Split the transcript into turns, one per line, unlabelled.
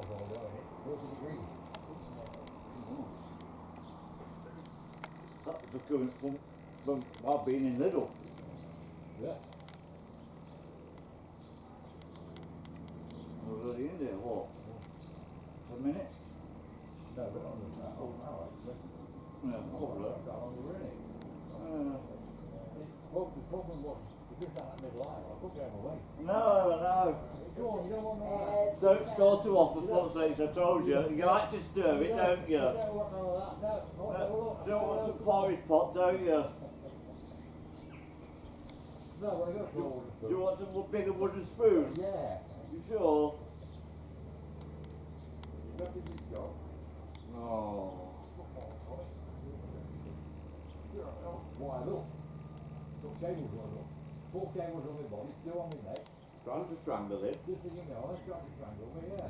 walls all around it, 40 degrees.
That was the current from I've been in Lidl.
Yeah.
I was already in there, what? 10 minutes?
No, we're not doing that. Oh, now actually.
Yeah, probably.
That's how long we were in it. Well, the problem was, we just down that middle aisle, I couldn't get him away.
No.
Go on, you don't want none of that.
Don't score too off for fuck's sake, I told you. You like to stir it, don't you?
You don't want none of that, no.
You don't want some porridge pot, don't you?
No, when I go to order
Do you want some bigger wooden spoon?
Yeah.
You sure?
Look at this job.
No.
Why, look. Look, cables on look. 4 cables on my body, 2 on my neck.
Trying to strangle it.
This thing in my arm, trying to strangle me, yeah.